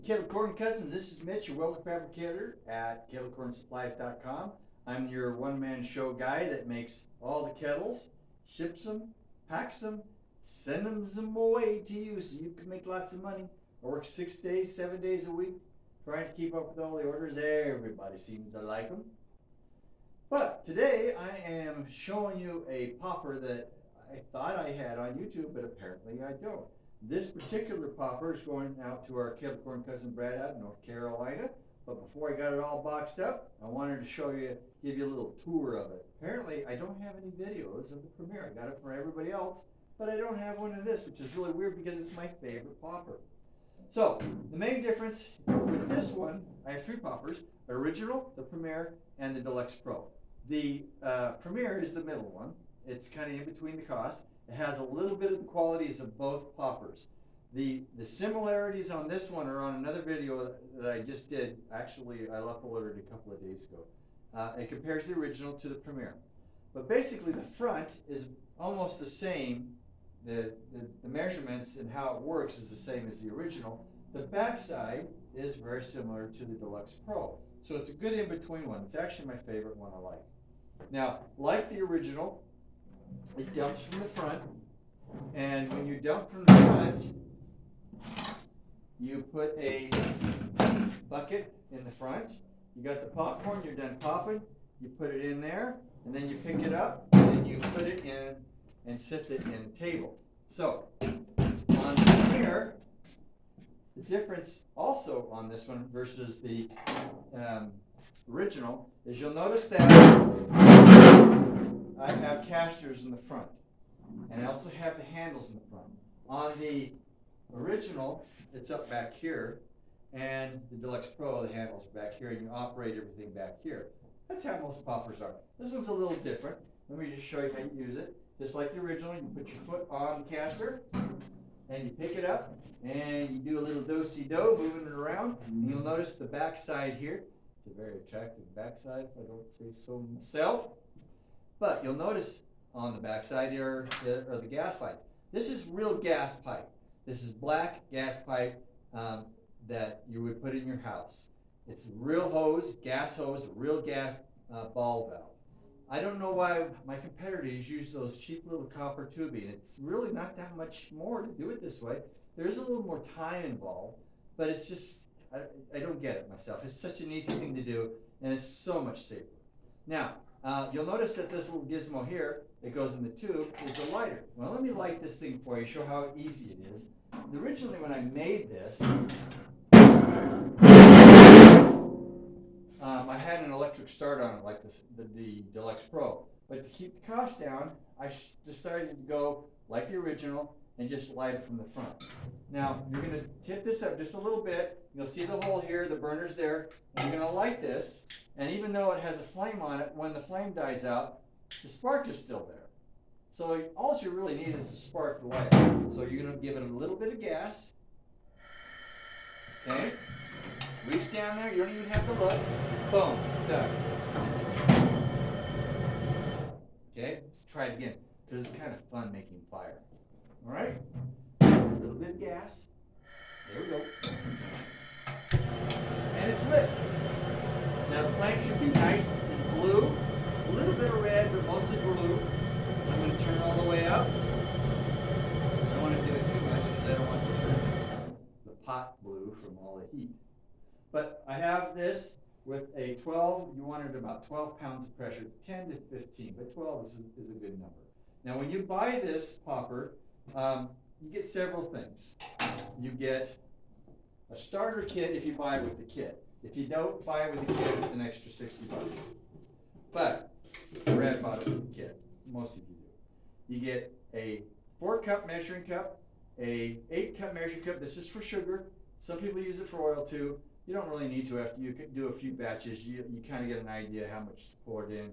Kettle Corn Cousins. This is Mitch, your welder fabricator at kettlecornsupplies.com. I'm your one-man show guy that makes all the kettles, ships them, packs them, sends them away to you so you can make lots of money. I work 6 days, 7 days a week, trying to keep up with all the orders. Everybody seems to like them. But today I am showing you a popper that I thought I had on YouTube, but apparently I don't. This particular popper is going out to our Kettle Corn cousin Brad out in North Carolina. But before I got it all boxed up, I wanted to show you, give you a little tour of it. Apparently I don't have any videos of the premiere. I got it from everybody else, but I don't have one of this, which is really weird because it's my favorite popper. So the main difference with this one, I have three poppers: original, the Premier, and the Deluxe Pro. The Premier is the middle one. It's kind of in between the cost. It has a little bit of the qualities of both poppers. The similarities on this one are on another video that I just did. Actually, I uploaded it a couple of days ago. It compares the original to the Premier. But basically the front is almost the same. The measurements and how it works is the same as the original. The back side is very similar to the Deluxe Pro. So it's a good in-between one. It's actually my favorite one I like. Now, like the original, it dumps from the front, and when you dump from the front, you put a bucket in the front. You got the popcorn, you're done popping, you put it in there, and then you pick it up, and then you put it in and sift it in a table. So, on the Premier, the difference also on this one versus the original is you'll notice that I have casters in the front, and I also have the handles in the front. On the original, it's up back here, and the Deluxe Pro, the handles are back here, and you operate everything back here. That's how most poppers are. This one's a little different. Let me just show you how you use it. Just like the original, you put your foot on the caster, and you pick it up, and you do a little do-si-do, moving it around, and you'll notice the back side here. It's a very attractive back side, if I don't say so myself. But you'll notice on the back side here are the gas lights. This is real gas pipe. This is black gas pipe that you would put in your house. It's a real hose, gas hose, a real gas ball valve. I don't know why my competitors use those cheap little copper tubing. It's really not that much more to do it this way. There is a little more time involved, but it's just, I don't get it myself. It's such an easy thing to do, and it's so much safer. Now, you'll notice that this little gizmo here that goes in the tube is the lighter. Well, let me light this thing for you, show how easy it is. Originally, when I made this, I had an electric start on it like this, the Deluxe Pro. But to keep the cost down, I decided to go like the original and just light it from the front. Now, you're going to tip this up just a little bit. You'll see the hole here, the burner's there. And you're going to light this, and even though it has a flame on it, when the flame dies out, the spark is still there. So all you really need is a spark to light it. So you're going to give it a little bit of gas. Okay? Reach down there, you don't even have to look. Boom, it's done. Okay, let's try it again, because it's kind of fun making fire. All right? A little bit of gas. There we go. And it's lit. Now the flame should be nice and blue. A little bit of red, but mostly blue. I'm going to turn all the way up. I don't want to do it too much because I don't want to turn the pot blue from all the heat. But I have this with a 12, you want it about 12 pounds of pressure, 10 to 15, but 12 is a good number. Now when you buy this popper, you get several things. You get a starter kit if you buy it with the kit. If you don't buy it with the kit, it's an extra 60 bucks. But Brad bought it with the kit. Most of you do. You get a 4-cup measuring cup, a 8-cup measuring cup. This is for sugar. Some people use it for oil too. You don't really need to after you do a few batches. You kind of get an idea how much to pour the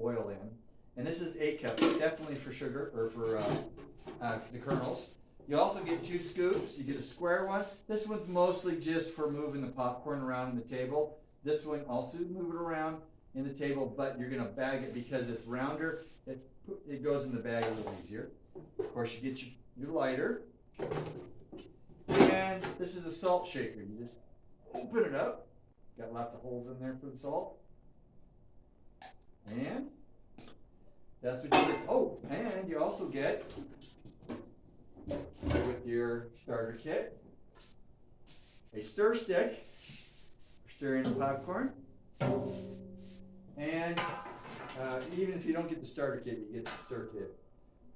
oil in. And this is 8 cups, definitely for sugar or for the kernels. You also get 2 scoops. You get a square one. This one's mostly just for moving the popcorn around in the table. This one also move it around in the table, but you're going to bag it because it's rounder. It goes in the bag a little easier. Of course, you get your lighter. And this is a salt shaker. You just open it up. Got lots of holes in there for the salt. And that's what you get. Oh, and you also get, with your starter kit, a stir stick for stirring the popcorn. And even if you don't get the starter kit, you get the stir kit.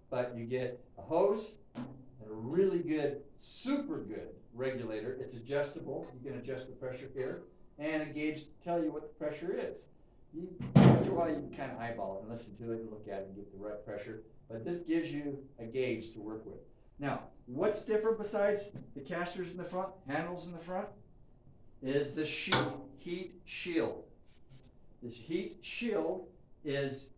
But you get a hose and a really good, super good regulator. It's adjustable. You can adjust the pressure here. And a gauge to tell you what the pressure is. After a while, you can kind of eyeball it and listen to it and look at it and get the right pressure. But this gives you a gauge to work with. Now, what's different besides the casters in the front, handles in the front, is the heat shield. This heat shield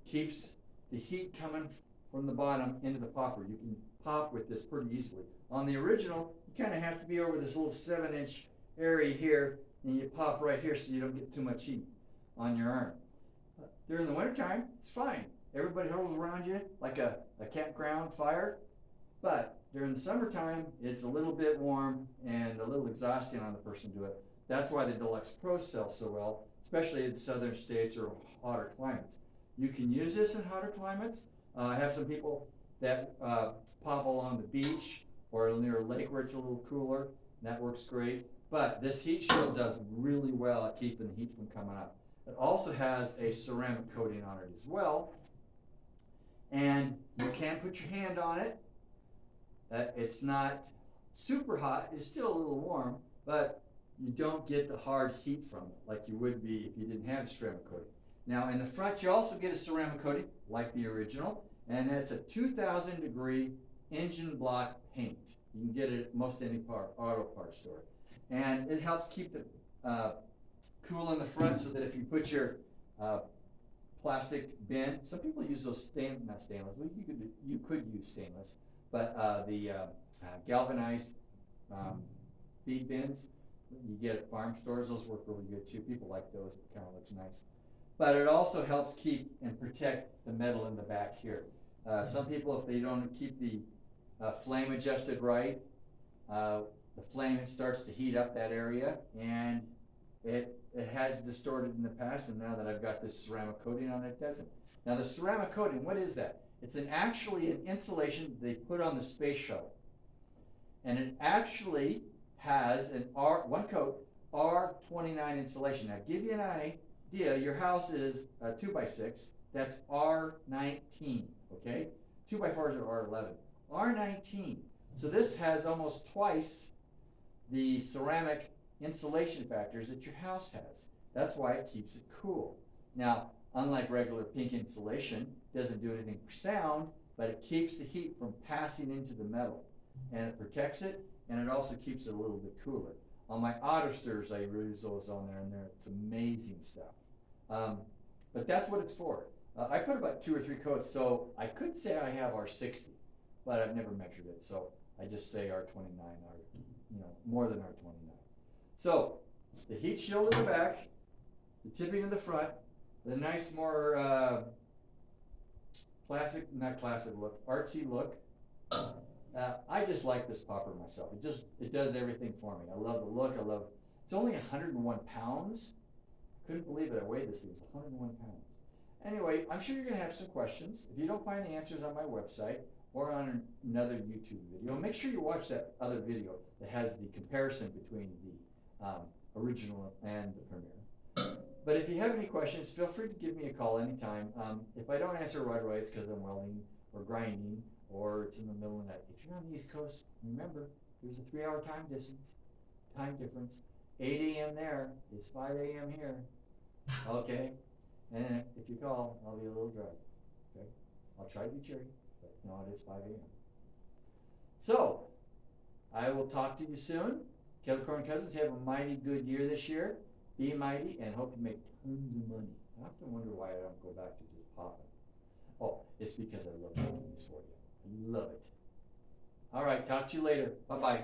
keeps the heat coming from the bottom into the popper. You can pop with this pretty easily. On the original, you kind of have to be over this little 7-inch area here, and you pop right here so you don't get too much heat on your arm. During the wintertime, it's fine. Everybody huddles around you like a campground fire. But during the summertime, it's a little bit warm and a little exhausting on the person to do it. That's why the Deluxe Pro sells so well, especially in southern states or hotter climates. You can use this in hotter climates. I have some people that pop along the beach or near a lake where it's a little cooler, and that works great. But this heat shield does really well at keeping the heat from coming up. It also has a ceramic coating on it as well. And you can put your hand on it. It's not super hot, it's still a little warm, but you don't get the hard heat from it like you would be if you didn't have the ceramic coating. Now in the front, you also get a ceramic coating like the original, and that's a 2,000 degree engine block paint. You can get it at most any auto parts store. And it helps keep the cool in the front so that if you put your plastic bin, some people use those not stainless, well, you could use stainless, but the galvanized feed bins, you get at farm stores, those work really good too. People like those, it kind of looks nice. But it also helps keep and protect the metal in the back here. Some people, if they don't keep the flame adjusted right, the flame starts to heat up that area, and it has distorted in the past, and now that I've got this ceramic coating on it, it doesn't. Now the ceramic coating, what is that? It's actually an insulation they put on the space shuttle. And it actually has one coat, R29 insulation. Now give you an idea, your house is 2x6, that's R19, okay? 2x4s are R11. R19, so this has almost twice the ceramic insulation factors that your house has. That's why it keeps it cool. Now, unlike regular pink insulation, it doesn't do anything for sound, but it keeps the heat from passing into the metal. And it protects it, and it also keeps it a little bit cooler. On my auto stirs, I use those on there, and it's amazing stuff. But that's what it's for. I put about 2 or 3 coats, so I could say I have R60, but I've never measured it, so I just say R29, or more than R29. So the heat shield in the back, the tipping in the front, the nice more not classic look, artsy look. I just like this popper myself. It does everything for me. I love the look. It's only 101 pounds. Couldn't believe it. I weighed this thing. It's 101 pounds. Anyway, I'm sure you're going to have some questions. If you don't find the answers on my website or on another YouTube video, make sure you watch that other video that has the comparison between the original and the premiere. But if you have any questions, feel free to give me a call anytime. If I don't answer right away, it's because I'm welding or grinding or it's in the middle of the night. If you're on the East Coast, remember, there's a 3-hour time difference. 8 a.m. there is 5 a.m. here. Okay? And if you call, I'll be a little drowsy. Okay? I'll try to be cheery, but no, it is 5 a.m. So, I will talk to you soon. Kettle Corn Cousins, have a mighty good year this year. Be mighty and hope you make tons of money. I often wonder why I don't go back to just popping. Oh, it's because I love making these for you. I love it. All right, talk to you later. Bye-bye.